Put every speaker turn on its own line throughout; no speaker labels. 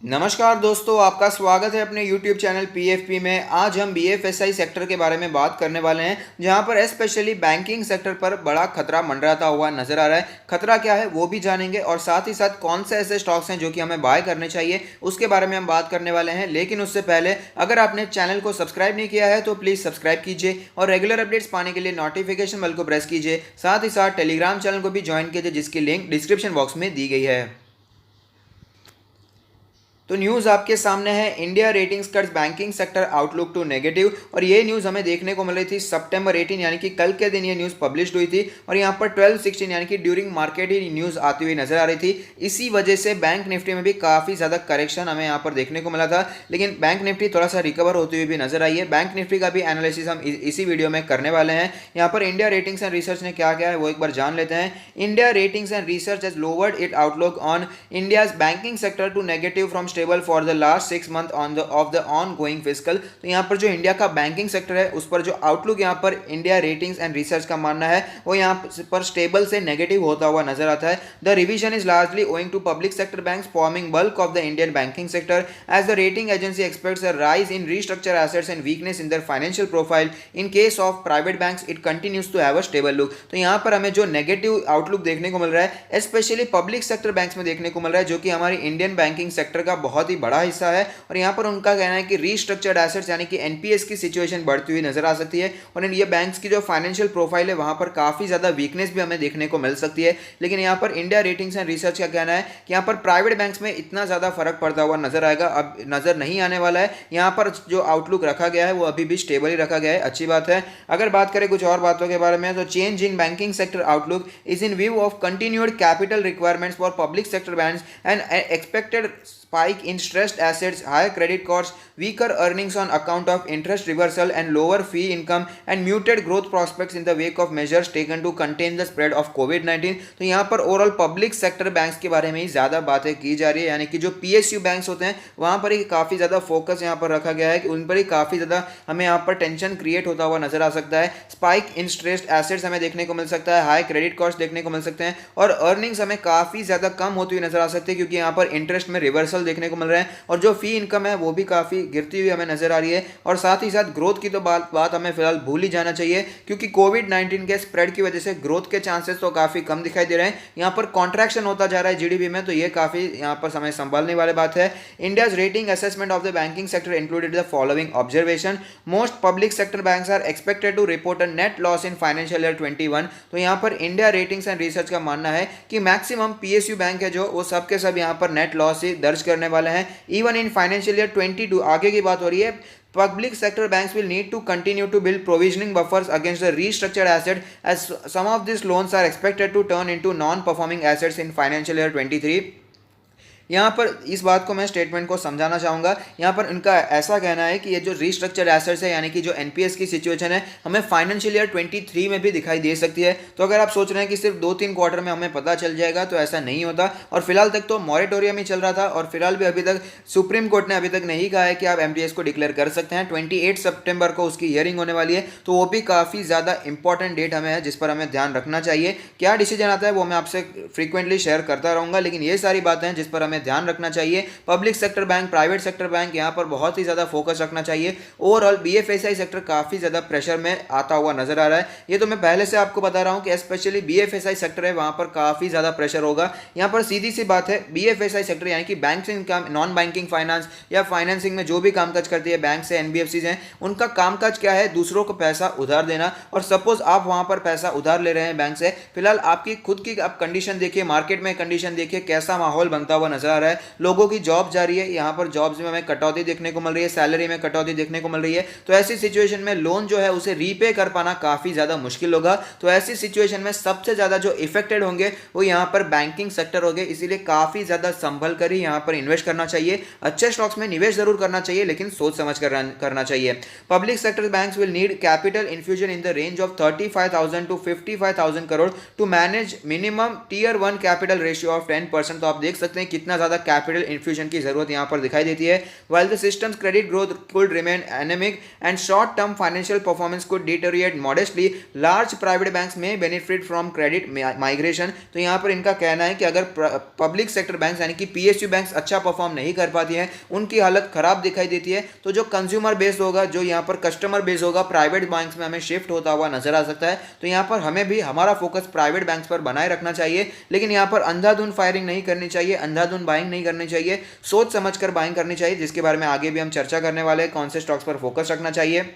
नमस्कार दोस्तों, आपका स्वागत है अपने YouTube चैनल PFP में। आज हम BFSI सेक्टर के बारे में बात करने वाले हैं, जहां पर स्पेशली बैंकिंग सेक्टर पर बड़ा खतरा मंडराता हुआ नजर आ रहा है। खतरा क्या है वो भी जानेंगे और साथ ही साथ कौन से ऐसे स्टॉक्स हैं जो कि हमें बाय करने चाहिए उसके बारे में हम बात करने वाले हैं। लेकिन उससे पहले अगर आपने चैनल को सब्सक्राइब नहीं किया है तो प्लीज़ सब्सक्राइब कीजिए और रेगुलर अपडेट्स पाने के लिए नोटिफिकेशन बेल को प्रेस कीजिए। साथ ही साथ टेलीग्राम चैनल को भी ज्वाइन कीजिए, जिसकी लिंक डिस्क्रिप्शन बॉक्स में दी गई है। तो न्यूज़ आपके सामने है, India Ratings cuts banking sector outlook to negative. और ये न्यूज़ हमें देखने को मिल रही थी सितंबर 18 यानी कि कल के दिन ये न्यूज़ पब्लिश हुई थी और यहाँ पर 12-16 यानी कि ड्यूरिंग मार्केट ही न्यूज़ आती हुई नजर आ रही थी। इसी वजह से बैंक निफ्टी में भी काफ़ी ज़्यादा करेक्शन हमें यहाँ पर देखने को मिला था, लेकिन बैंक निफ्टी थोड़ा सा रिकवर होती हुई भी नजर आई है। बैंक निफ्टी का भी एनालिसिस हम इसी वीडियो में करने वाले हैं। यहाँ पर इंडिया रेटिंग्स एंड रिसर्च ने क्या किया है वो एक बार जान लेते हैं। India Ratings and Research has lowered it outlook on India's banking sector to negative from stable for the last 6 month of the ongoing fiscal. तो यहाँ पर जो इंडिया का बैंकिंग सेक्टर है उस पर जो आउटलुक यहाँ पर इंडिया रेटिंग्स एंड रिसर्च का मानना है वो यहाँ पर स्टेबल से नेगेटिव होता हुआ नजर आता है। The revision is largely owing to public sector banks forming bulk of the Indian banking sector as the rating agency expects a rise in restructure assets and weakness in their financial profile. In case of private banks it continues to have a stable look. तो यहाँ पर हमें जो negative outlook देखने को मिल रहा है specially public sector banks में देखने को मिल रहा है, जो कि हमारी इंडियन बैंकिंग सेक्टर का बहुत ही बड़ा हिस्सा है। और यहाँ पर उनका कहना है कि रीस्ट्रक्चर्ड एसेट्स यानी कि एनपीएस की सिचुएशन बढ़ती हुई नजर आ सकती है और ये बैंक्स की जो फाइनेंशियल प्रोफाइल है वहां पर काफी ज्यादा वीकनेस भी हमें देखने को मिल सकती है। लेकिन यहाँ पर इंडिया रेटिंग्स एंड रिसर्च का कहना है कि यहाँ पर प्राइवेट बैंक्स में इतना ज्यादा फर्क पड़ता हुआ नजर आएगा, अब नजर नहीं आने वाला है। यहाँ पर जो आउटलुक रखा गया है वो अभी भी स्टेबल ही रखा गया है, अच्छी बात है। अगर बात करें कुछ और बातों के बारे में तो change in banking sector outlook is in view of continued capital requirements for public sector banks and expected spike in stressed assets, higher credit costs, weaker earnings on account of interest reversal and lower fee income and muted growth prospects in the wake of measures taken to contain the spread of COVID-19। तो यहाँ पर overall public sector banks के बारे में ही ज़्यादा बातें की जा रही है, यानी कि जो PSU बैंक्स होते हैं वहाँ पर ही काफ़ी ज़्यादा फोकस यहाँ पर रखा गया है कि उन पर ही काफ़ी ज़्यादा हमें यहाँ पर टेंशन क्रिएट होता हुआ नजर आ सकता है। स्पाइक इन स्ट्रेस्ड एसेट्स हमें देखने को मिल सकता है, हाई क्रेडिट कॉस्ट देखने को मिल सकते हैं और अर्निंग्स हमें काफ़ी ज़्यादा कम होती हुई नजर आ सकती है, क्योंकि यहाँ पर इंटरेस्ट में रिवर्सल देखने को मिल रहा है और जो फी इनकम है वो भी काफी गिरती हुई हमें नजर आ रही है। और साथ ही साथ ग्रोथ की तो बात हमें फिलहाल भूल ही जाना चाहिए, क्योंकि कोविड-19 के स्प्रेड की वजह से ग्रोथ के चांसेस तो काफी कम दिखाई दे रहे हैं। यहाँ पर कॉन्ट्रैक्शन होता जा रहा है जीडीपी में, तो ये काफी यहाँ पर समय संभालने वाली बात है। India's rating assessment of the banking sector included the following observation. Most public sector banks are expected to report a net loss in financial year 21। तो यहाँ पर इंडिया रेटिंग्स एंड रिसर्च का मानना है कि मैक्सिमम PSU बैंक है जो वो सब के सब यहाँ पर नेट लॉस ही दर्ज करने वाले हैं इवन इन फाइनेंशियल ईयर 22। आगे की बात हो रही है, public sector banks will need to continue to build provisioning buffers against the restructured asset as some of these loans are expected to turn into non-performing assets in financial year 23। यहाँ पर इस बात को मैं स्टेटमेंट को समझाना चाहूँगा। यहाँ पर उनका ऐसा कहना है कि ये जो रीस्ट्रक्चर एसेट्स है यानी कि जो एनपीएस की सिचुएशन है हमें फाइनेंशियल ईयर 23 में भी दिखाई दे सकती है। तो अगर आप सोच रहे हैं कि सिर्फ 2-3 क्वार्टर में हमें पता चल जाएगा तो ऐसा नहीं होता। और फिलहाल तक तो मॉरेटोरियम ही चल रहा था और फिलहाल भी अभी तक सुप्रीम कोर्ट ने अभी तक नहीं कहा है कि आप एमटीएस को डिक्लेयर कर सकते हैं। 28 सितंबर को उसकी हियरिंग होने वाली है, तो वो भी काफ़ी ज़्यादा इंपॉर्टेंट डेट हमें है जिस पर हमें ध्यान रखना चाहिए। क्या डिसीजन आता है वो मैं आपसे फ्रीक्वेंटली शेयर करता रहूँगा, लेकिन ये सारी बातें हैं जिस पर हमें ध्यान रखना चाहिए। Public sector bank, private sector bank, यहां पर बहुत ही ज्यादा फोकस रखना चाहिए। ओवरऑल बीएफएसआई सेक्टर काफी ज्यादा प्रेशर में आता हुआ नजर आ रहा है। ये तो मैं पहले से आपको बता रहा हूं कि स्पेशली बीएफएसआई सेक्टर है वहां पर काफी ज्यादा प्रेशर होगा। यहां पर सीधी सी बात है, बीएफएसआई सेक्टर यानी कि बैंकिंग काम, नॉन बैंकिंग फाइनेंस या फाइनेंसिंग में जो भी कामकाज करती है बैंक से एनबीएफसी हैं, उनका कामकाज क्या है, दूसरों को पैसा उधार देना। और सपोज आप वहां पर पैसा उधार ले रहे हैं बैंक से, फिलहाल आपकी खुद की आप कंडीशन देखिए, मार्केट में कंडीशन देखिए, कैसा माहौल बनता हुआ नजर आ रहा है। लोगों की जॉब जा रही है, यहाँ पर जॉब्स में हमें कटौती देखने को मिल रही है, सैलरी में कटौती देखने को मिल रही है। तो ऐसी सिचुएशन में लोन जो है उसे रीपे कर पाना काफी ज्यादा मुश्किल होगा। तो ऐसी सिचुएशन में सबसे ज्यादा जो इफेक्टेड होंगे वो यहाँ पर बैंकिंग सेक्टर होंगे, इसीलिए काफी ज्यादा संभल कर ही यहाँ पर इन्वेस्ट करना चाहिए। अच्छे स्टॉक्स में निवेश जरूर करना चाहिए, लेकिन सोच समझ कर करना चाहिए। Public sector banks will need capital infusion in the range of 35,000 to 55,000 crore to manage minimum tier 1 capital ratio of 10%। तो आप देख सकते हैं कितना ज़्यादा कैपिटल इन्फ्यूजन की जरूरत यहाँ पर दिखाई देती है। While the systems credit growth could remain anaemic and short term financial performance could deteriorate modestly, large private banks में बेनिफिट फ्रॉम क्रेडिट माइग्रेशन। तो यहाँ पर इनका कहना है कि अगर पब्लिक सेक्टर बैंक्स यानी कि पीएसयू बैंक्स अच्छा परफॉर्म नहीं कर पाती हैं, उनकी हालत खराब दिखाई देती है, तो जो कंज्यूमर बेस होगा, जो यहाँ पर कस्टमर बेस होगा, प्राइवेट बैंक्स में हमें शिफ्ट होता हुआ नजर आ सकता है। तो यहाँ पर हमें भी हमारा फोकस प्राइवेट बैंक्स पर बनाए रखना चाहिए, लेकिन यहाँ पर अंधाधुंध फायरिंग नहीं करनी चाहिए, अंधाधुंध बाइंग नहीं करनी चाहिए, सोच समझकर बाइंग करनी चाहिए, जिसके बारे में आगे भी हम चर्चा करने वाले हैं। कौन से स्टॉक्स पर फोकस रखना चाहिए।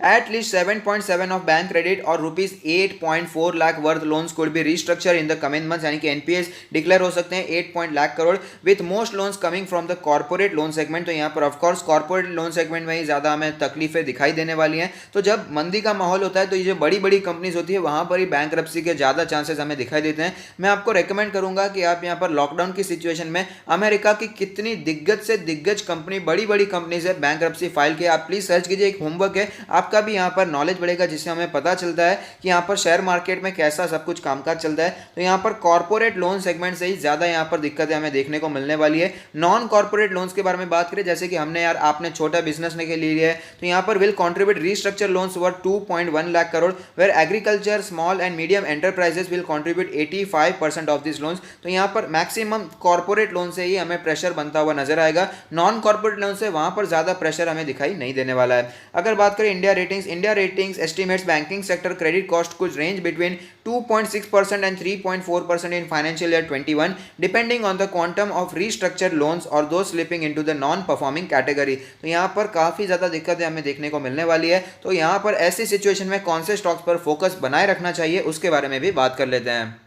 At least 7.7 of bank credit or rupees 8.4 lakh worth loans could be restructured in the coming months, यानी कि एनपीएस डिक्लेयर हो सकते हैं 8 lakh crore, with most loans coming from the corporate loan segment. तो यहाँ पर ऑफकोर्स कॉर्पोरेट लोन सेगमेंट में ही ज़्यादा हमें तकलीफें दिखाई देने वाली हैं। तो जब मंदी का माहौल होता है तो ये जो बड़ी बड़ी कंपनीज होती है वहाँ पर ही बैंकरप्सी के ज़्यादा चांसेस हमें दिखाई देते हैं। मैं आपको रेकमेंड करूँगा कि आप यहाँ पर लॉकडाउन की सिचुएशन में अमेरिका की कितनी दिग्गज से दिग्गज कंपनी, बड़ी बड़ी कंपनीज है बैंकरप्सी फाइल की, आप प्लीज़ सर्च कीजिए, एक होमवर्क है, आपका भी यहाँ पर नॉलेज बढ़ेगा, जिससे हमें पता चलता है कि यहाँ पर शेयर मार्केट में कैसा सब कुछ कामकाज चलता है। तो यहाँ पर कॉर्पोरेट लोन सेगमेंट से ही ज़्यादा यहाँ पर दिक्कतें हमें देखने को मिलने वाली है। नॉन कॉर्पोरेट लोन्स के बारे में बात करें, जैसे कि हमने यार आपने छोटा बिजनेस के लिए लिया है, तो यहाँ पर will contribute restructure loans worth 2.1 lakh crore, where agriculture small and medium enterprises will contribute 85% of this loans. तो यहाँ पर मैक्सिमम कॉर्पोरेट लोन से ही हमें प्रेशर बनता हुआ नजर आएगा, नॉन कॉर्पोरेट लोन से वहाँ पर ज़्यादा प्रेशर हमें दिखाई नहीं देने वाला है। अगर बात करें India ratings, India ratings estimates banking sector credit cost could range between 2.6% and 3.4% in financial year 21, depending on the quantum of restructured loans or those slipping into the non-performing category। तो यहाँ पर काफ़ी ज़्यादा दिक्कतें हमें देखने को मिलने वाली है। तो यहाँ पर ऐसी सिचुएशन में कौन से स्टॉक्स पर फोकस बनाए रखना चाहिए, उसके बारे में भी बात कर लेते हैं।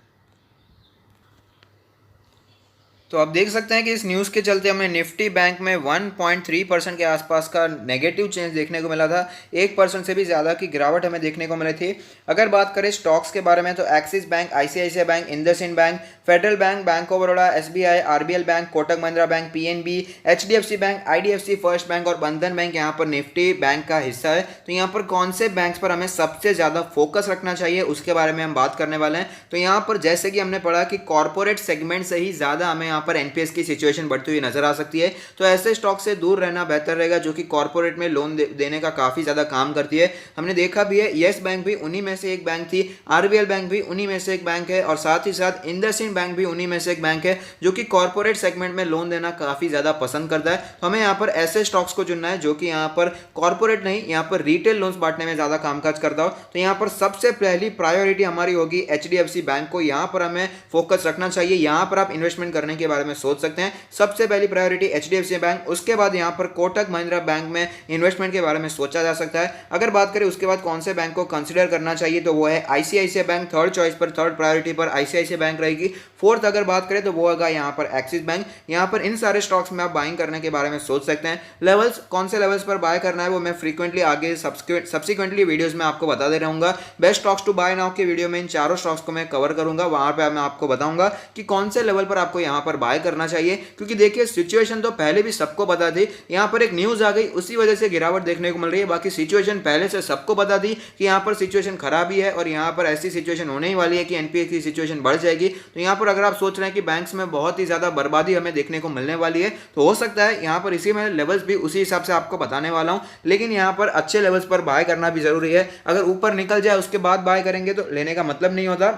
तो आप देख सकते हैं कि इस न्यूज़ के चलते हमें निफ्टी बैंक में 1.3% के आसपास का नेगेटिव चेंज देखने को मिला था, 1% से भी ज़्यादा की गिरावट हमें देखने को मिली थी। अगर बात करें स्टॉक्स के बारे में, तो axis bank, ICICI bank, IndusInd bank, federal bank, bank of Baroda, SBI, RBL bank, Kotak Mahindra bank, PNB, HDFC bank, IDFC first bank और बंधन बैंक यहाँ पर निफ्टी बैंक का हिस्सा है। तो यहाँ पर कौन से बैंक्स पर हमें सबसे ज़्यादा फोकस रखना चाहिए, उसके बारे में हम बात करने वाले हैं। तो यहाँ पर जैसे कि हमने पढ़ा कि कॉर्पोरेट सेगमेंट से ही ज़्यादा हमें यहाँ पर एनपीएस की सिचुएशन बढ़ती हुई नजर आ सकती है। तो ऐसे स्टॉक से दूर रहना बेहतर रहेगा जो कि कॉर्पोरेट में लोन देने का काफी ज्यादा काम करती है। हमने देखा भी है, येस बैंक भी उन्हीं में से एक बैंक थी, आरबीएल बैंक भी उन्हीं में से एक बैंक है, और साथ ही साथ इंडसइंड बैंक भी उन्हीं में से एक बैंक है जो कि कॉर्पोरेट सेगमेंट में लोन देना काफी ज्यादा पसंद करता है। तो हमें यहाँ पर ऐसे स्टॉक्स को चुनना है जो कि यहाँ पर कॉर्पोरेट नहीं, यहाँ पर रिटेल लोन्स बांटने में ज्यादा कामकाज करता हो। तो यहाँ पर सबसे पहली प्रायोरिटी हमारी होगी एचडीएफसी बैंक को, यहाँ पर हमें फोकस रखना चाहिए। यहाँ पर आप इन्वेस्टमेंट करने के बारे में सोच सकते हैं। सबसे पहली प्रायोरिटी एचडीएफसी बैंक, उसके बाद यहाँ पर कोटक महिंद्रा बैंक में इन्वेस्टमेंट के बारे में सोचा जा सकता है। अगर बात करें उसके बाद कौन से बैंक को कंसीडर करना चाहिए, तो वो है आईसीआईसीआई बैंक, थर्ड चॉइस पर, थर्ड प्रायोरिटी पर आईसीआईसीआई बैंक रहेगी। फोर्थ अगर बात करें तो वो होगा यहाँ पर एक्सिस बैंक। यहाँ पर इन सारे स्टॉक्स में आप बाइंग करने के बारे में सोच सकते हैं। लेवल्स, कौन से लेवल्स पर बाय करना है वो मैं फ्रीक्वेंटली आगे सब्सिक्वेंटली वीडियोस में आपको बता दे रहूंगा। Best stocks to buy now के वीडियो में इन चारों स्टॉक्स को मैं कवर करूंगा, वहां पे मैं आपको बताऊंगा कि कौन से लेवल पर आपको यहाँ पर बाय करना चाहिए। क्योंकि देखिए सिचुएशन तो पहले भी सबको पता थी, यहाँ पर एक न्यूज आ गई उसी वजह से गिरावट देखने को मिल रही है। बाकी सिचुएशन पहले से सबको पता थी कि यहाँ पर सिचुएशन खराब ही है और यहाँ पर ऐसी सिचुएशन होने ही वाली है कि एनपीए की सिचुएशन बढ़ जाएगी। तो यहाँ पर अगर आप सोच रहे हैं कि बैंक्स में बहुत ही ज्यादा बर्बादी हमें देखने को मिलने वाली है, तो हो सकता है यहाँ पर इसी में लेवल्स भी उसी हिसाब से आपको बताने वाला हूँ। लेकिन यहाँ पर अच्छे लेवल्स पर बाय करना भी जरूरी है। अगर ऊपर निकल जाए उसके बाद बाय करेंगे तो लेने का मतलब नहीं होता।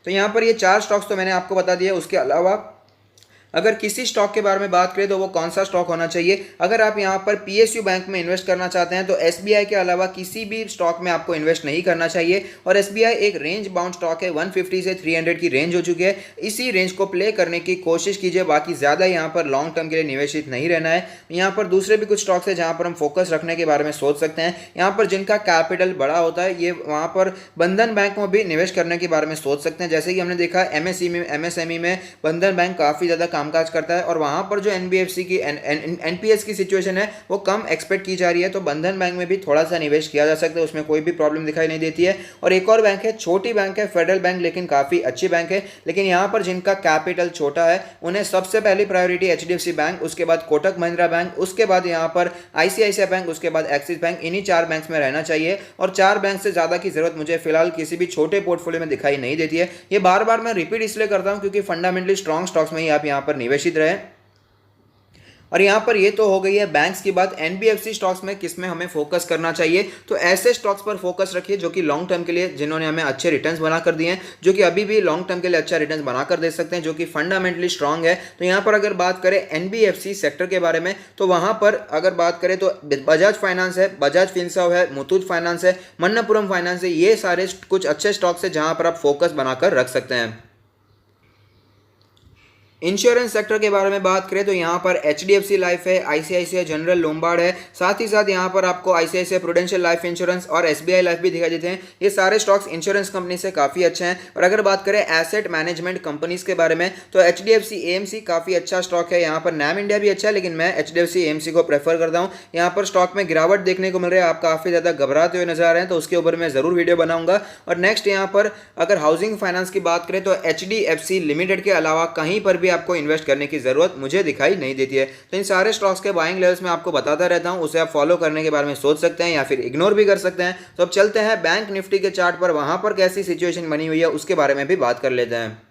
तो यहाँ पर ये चार स्टॉक्स तो मैंने आपको बता दिया। उसके अलावा अगर किसी स्टॉक के बारे में बात करें तो वो कौन सा स्टॉक होना चाहिए। अगर आप यहाँ पर पीएसयू बैंक में इन्वेस्ट करना चाहते हैं तो एसबीआई के अलावा किसी भी स्टॉक में आपको इन्वेस्ट नहीं करना चाहिए। और एसबीआई एक रेंज बाउंड स्टॉक है, 150 से 300 की रेंज हो चुकी है। इसी रेंज को प्ले करने की कोशिश कीजिए, बाकी ज़्यादा यहाँ पर लॉन्ग टर्म के लिए निवेशित नहीं रहना है। यहाँ पर दूसरे भी कुछ स्टॉक्स है जहाँ पर हम फोकस रखने के बारे में सोच सकते हैं। यहाँ पर जिनका कैपिटल बड़ा होता है, ये वहाँ पर बंधन बैंक में भी निवेश करने के बारे में सोच सकते हैं। जैसे कि हमने देखा एमएसएमई में बंधन बैंक काफ़ी ज़्यादा कामकाज करता है और वहां पर जो एनबीएफसी की एनपीएस की सिचुएशन है वो कम एक्सपेक्ट की जा रही है। तो बंधन बैंक में भी थोड़ा सा निवेश किया जा सकता है, उसमें कोई भी प्रॉब्लम दिखाई नहीं देती है। और एक और बैंक है, छोटी बैंक है, फेडरल बैंक, लेकिन काफी अच्छी बैंक है। लेकिन यहां पर जिनका कैपिटल छोटा है उन्हें सबसे पहली प्रायोरिटी एचडीएफसी बैंक, उसके बाद कोटक महिंद्रा बैंक, उसके बाद यहाँ पर आईसीआईसीआई बैंक, उसके बाद एक्सिस बैंक, इन्हीं चार बैंक में रहना चाहिए। और चार बैंक से ज्यादा की जरूरत मुझे फिलहाल किसी भी छोटे पोर्टफोलियो में दिखाई नहीं देती है। ये बार बार मैं रिपीट इसलिए करता हूं क्योंकि फंडामेंटली स्ट्रॉन्ग स्टॉक्स में ही आप यहाँ पर निवेशित रहे। और यहाँ पर ये तो हो गई है बैंक्स की बात। एनबीएफसी स्टॉक्स में किस में हमें फोकस करना चाहिए, तो ऐसे स्टॉक्स पर फोकस रखिए जो कि लॉन्ग टर्म के लिए, जिन्होंने हमें अच्छे रिटर्न्स बना कर दिए हैं, जो कि अभी भी लॉन्ग टर्म के लिए अच्छा रिटर्न्स बना कर दे सकते हैं, जो कि फंडामेंटली स्ट्रांग है। तो यहाँ पर अगर बात करें एनबीएफसी सेक्टर के बारे में, तो वहाँ पर अगर बात करें तो बजाज फाइनेंस है, बजाज फिनसर्व है, मुथूट फाइनेंस है, मन्नपुरम फाइनेंस है, ये सारे कुछ अच्छे स्टॉक्स है जहाँ पर आप फोकस बनाकर रख सकते हैं। इंश्योरेंस सेक्टर के बारे में बात करें तो यहाँ पर एचडीएफसी लाइफ है, आईसीआईसीआई जनरल लोम्बार्ड है, साथ ही साथ यहाँ पर आपको आईसीआईसीआई प्रूडेंशियल लाइफ इंश्योरेंस और एसबीआई लाइफ भी दिखाई देते हैं। ये सारे स्टॉक्स इंश्योरेंस कंपनी से काफ़ी अच्छे हैं। और अगर बात करें एसेट मैनेजमेंट कंपनीज के बारे में, तो एचडीएफसी एएमसी काफ़ी अच्छा स्टॉक है। यहाँ पर नैम इंडिया भी अच्छा है, लेकिन मैं एचडीएफसी एएमसी को प्रेफर करता हूँ। यहाँ पर स्टॉक में गिरावट देखने को मिल रही है, आप काफ़ी ज़्यादा घबराते हुए नजर आ रहे हैं, तो उसके ऊपर मैं ज़रूर वीडियो बनाऊंगा। और नेक्स्ट यहाँ पर अगर हाउसिंग फाइनेंस की बात करें तो एचडीएफसी लिमिटेड के अलावा कहीं पर भी आपको इन्वेस्ट करने की जरूरत मुझे दिखाई नहीं देती है। तो इन सारे स्टॉक्स के बाइंग लेवल्स में आपको बताता रहता हूं, उसे आप फॉलो करने के बारे में सोच सकते हैं या फिर इग्नोर भी कर सकते हैं। तो अब चलते हैं बैंक निफ्टी के चार्ट पर, वहां पर कैसी सिचुएशन बनी हुई है उसके बारे में भी बात कर लेते हैं।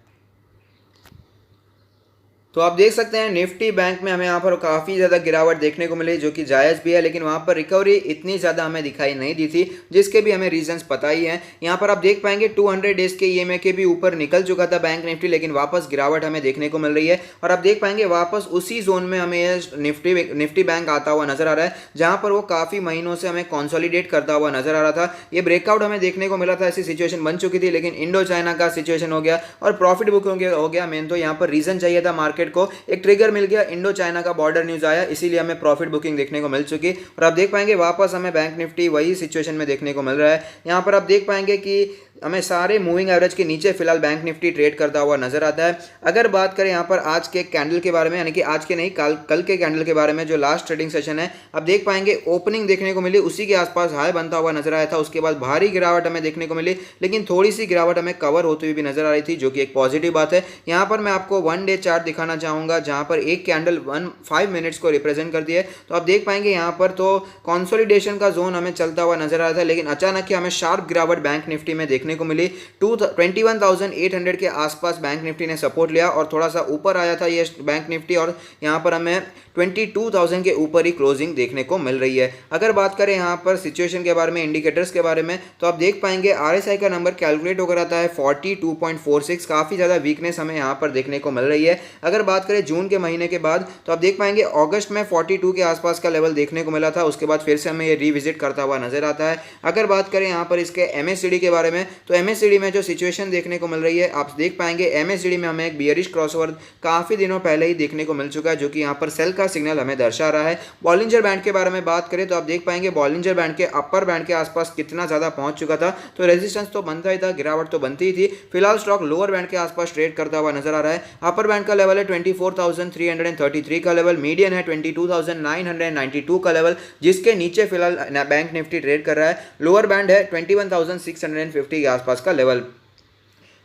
तो आप देख सकते हैं निफ्टी बैंक में हमें यहाँ पर काफ़ी ज़्यादा गिरावट देखने को मिली, जो कि जायज़ भी है, लेकिन वहाँ पर रिकवरी इतनी ज़्यादा हमें दिखाई नहीं दी थी, जिसके भी हमें रीजंस पता ही हैं। यहाँ पर आप देख पाएंगे 200 डेज के ईएमए के भी ऊपर निकल चुका था बैंक निफ्टी, लेकिन वापस गिरावट हमें देखने को मिल रही है। और आप देख पाएंगे वापस उसी जोन में हमें निफ्टी बैंक आता हुआ नजर आ रहा है, जहाँ पर वो काफ़ी महीनों से हमें कॉन्सोलिडेट करता हुआ नजर आ रहा था। ये ब्रेकआउट हमें देखने को मिला था, ऐसी सिचुएशन बन चुकी थी, लेकिन इंडो चाइना का सिचुएशन हो गया और प्रॉफिट बुकिंग हो गया। मेन तो यहाँ पर रीजन चाहिए था मार्केट को, एक ट्रिगर मिल गया, इंडो चाइना का बॉर्डर न्यूज आया, इसीलिए हमें प्रॉफिट बुकिंग देखने को मिल चुकी। और आप देख पाएंगे वापस हमें बैंक निफ्टी वही सिचुएशन में देखने को मिल रहा है। यहाँ पर आप देख पाएंगे कि हमें सारे मूविंग एवरेज के नीचे फिलहाल बैंक निफ्टी ट्रेड करता हुआ नजर आता है। अगर बात करें यहाँ पर आज के कैंडल के बारे में, यानी कि आज के नहीं कल के कैंडल के बारे में, जो लास्ट ट्रेडिंग सेशन है, आप देख पाएंगे ओपनिंग देखने को मिली, उसी के आसपास हाई बनता हुआ नजर आया था। उसके बाद भारी गिरावट हमें देखने को मिली, लेकिन थोड़ी सी गिरावट हमें कवर होती हुई भी नजर आ रही थी, जो कि एक पॉजिटिव बात है। यहाँ पर मैं आपको 1 डे चार्ट दिखाना चाहूंगा, जहाँ पर एक कैंडल 5 मिनट्स को रिप्रेजेंट करती है। तो आप देख पाएंगे यहाँ पर तो कॉन्सोलिडेशन का जोन हमें चलता हुआ नजर आ रहा था, लेकिन अचानक ही हमें शार्प गिरावट बैंक निफ्टी में देखने को मिली। 21,800 के आसपास बैंक निफ्टी ने सपोर्ट लिया और थोड़ा सा ऊपर आया था ये बैंक निफ्टी, और यहाँ पर हमें 22,000 के ऊपर ही क्लोजिंग देखने को मिल रही है। अगर बात करें यहाँ पर सिचुएशन के बारे में, इंडिकेटर्स के बारे में, तो आप देख पाएंगे आरएसआई का नंबर कैलकुलेट होकर आता है 42.46, काफ़ी ज़्यादा वीकनेस हमें यहाँ पर देखने को मिल रही है। अगर बात करें जून के महीने के बाद, तो आप देख पाएंगे अगस्त में 42 के आसपास का लेवल देखने को मिला था, उसके बाद फिर से हमें ये रिविजिट करता हुआ नजर आता है। अगर बात करें यहाँ पर इसके एमएससीडी के बारे में, तो एमएससीडी में जो सिचुएशन देखने को मिल रही है, आप देख पाएंगे एमएससीडी में हमें एक बियरिश क्रॉसओवर काफ़ी दिनों पहले ही देखने को मिल चुका है, जो कि यहाँ पर सेल का सिग्नल हमें दर्शा रहा है। बॉलिंजर बैंड के बारे में बात करें तो आप देख पाएंगे बॉलिंजर बैंड के अपर बैंड के आसपास कितना ज़्यादा पहुंच चुका था, तो रेजिस्टेंस तो बनता ही था, गिरावट तो बनती ही थी। फिलहाल स्टॉक लोअर बैंड के आसपास ट्रेड करता हुआ नजर आ रहा है। अपर बैंड का लेवल है 24,333 का लेवल, मीडियन है 22,992 का लेवल, जिसके नीचे फिलहाल बैंक निफ्टी ट्रेड कर रहा है। लोअर बैंड है 21,650 के आसपास का लेवल।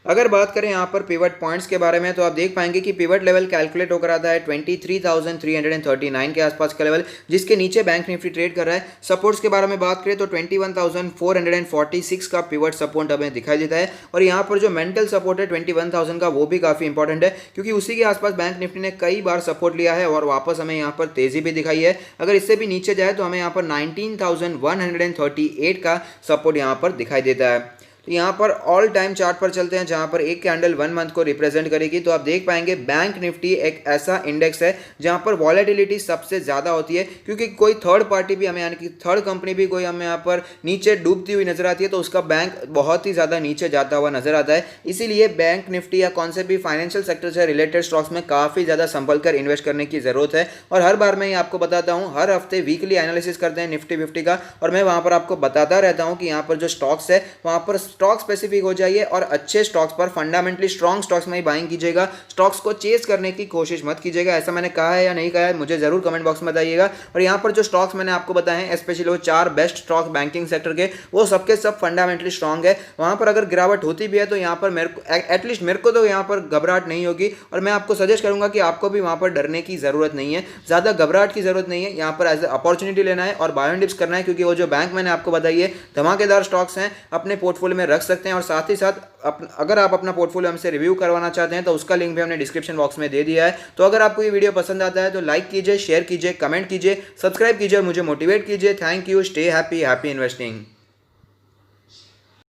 अगर बात करें यहाँ पर पिवट पॉइंट्स के बारे में, तो आप देख पाएंगे कि पिवट लेवल कैलकुलेट होकर आता है 23,339 के आसपास का लेवल, जिसके नीचे बैंक निफ्टी ट्रेड कर रहा है। सपोर्ट्स के बारे में बात करें तो 21,446 का पिवट सपोर्ट हमें दिखाई देता है, और यहाँ पर जो मेंटल सपोर्ट है 21,000 का, वो भी काफ़ी इंपॉर्टेंट है, क्योंकि उसी के आसपास बैंक निफ्टी ने कई बार सपोर्ट लिया है और वापस हमें यहाँ पर तेजी भी दिखाई है। अगर इससे भी नीचे जाए तो हमें यहाँ पर 19,138 का सपोर्ट यहाँ पर दिखाई देता है। तो यहाँ पर ऑल टाइम चार्ट पर चलते हैं, जहाँ पर एक कैंडल 1 मंथ को रिप्रेजेंट करेगी। तो आप देख पाएंगे बैंक निफ्टी एक ऐसा इंडेक्स है जहाँ पर वॉलेटिलिटी सबसे ज़्यादा होती है, क्योंकि कोई थर्ड पार्टी भी हमें, यानी कि थर्ड कंपनी भी कोई हमें यहाँ पर नीचे डूबती हुई नजर आती है, तो उसका बैंक बहुत ही ज़्यादा नीचे जाता हुआ नजर आता है। इसीलिए बैंक निफ्टी या कौन से भी फाइनेंशियल सेक्टर से रिलेटेड स्टॉक्स में काफ़ी ज़्यादा संभल कर इन्वेस्ट करने की ज़रूरत है। और हर बार मैं आपको बताता हूँ, हर हफ्ते वीकली एनालिसिस करते हैं निफ्टी 50 का, और मैं वहाँ पर आपको बताता रहता हूँ कि यहाँ पर जो स्टॉक्स है वहाँ पर स्टॉक स्पेसिफिक हो जाइए और अच्छे स्टॉक्स पर, फंडामेंटली स्ट्रॉन्ग स्टॉक्स में ही बाइंग कीजिएगा। स्टॉक्स को चेस करने की कोशिश मत कीजिएगा। ऐसा मैंने कहा है या नहीं कहा है, मुझे जरूर कमेंट बॉक्स में बताइएगा। और यहाँ पर जो स्टॉक्स मैंने आपको बताए हैं, स्पेशली वो 4 बेस्ट स्टॉक्स बैंकिंग सेक्टर के, वो सबके सब फंडामेंटली स्ट्रॉन्ग है। वहाँ पर अगर गिरावट होती भी है तो यहाँ पर एटलीस्ट मेरे को तो यहाँ पर घबराहट नहीं होगी, और मैं आपको सजेस्ट करूंगा कि आपको भी वहाँ पर डरने की जरूरत नहीं है, ज़्यादा घबराहट की जरूरत नहीं है। यहाँ पर एज अपॉर्चुनिटी लेना है और बाय एंड डिप्स करना है, क्योंकि वो जो बैंक मैंने आपको बताई है धमाकेदार स्टॉक्स हैं, अपने पोर्टफोलियो में रख सकते हैं। और साथ ही साथ अगर आप अपना पोर्टफोलियो हमसे रिव्यू करवाना चाहते हैं तो उसका लिंक भी हमने डिस्क्रिप्शन बॉक्स में दे दिया है। तो अगर आपको ये वीडियो पसंद आता है तो लाइक कीजिए, शेयर कीजिए, कमेंट कीजिए, सब्सक्राइब कीजिए और मुझे मोटिवेट कीजिए। Thank you, stay happy, happy investing.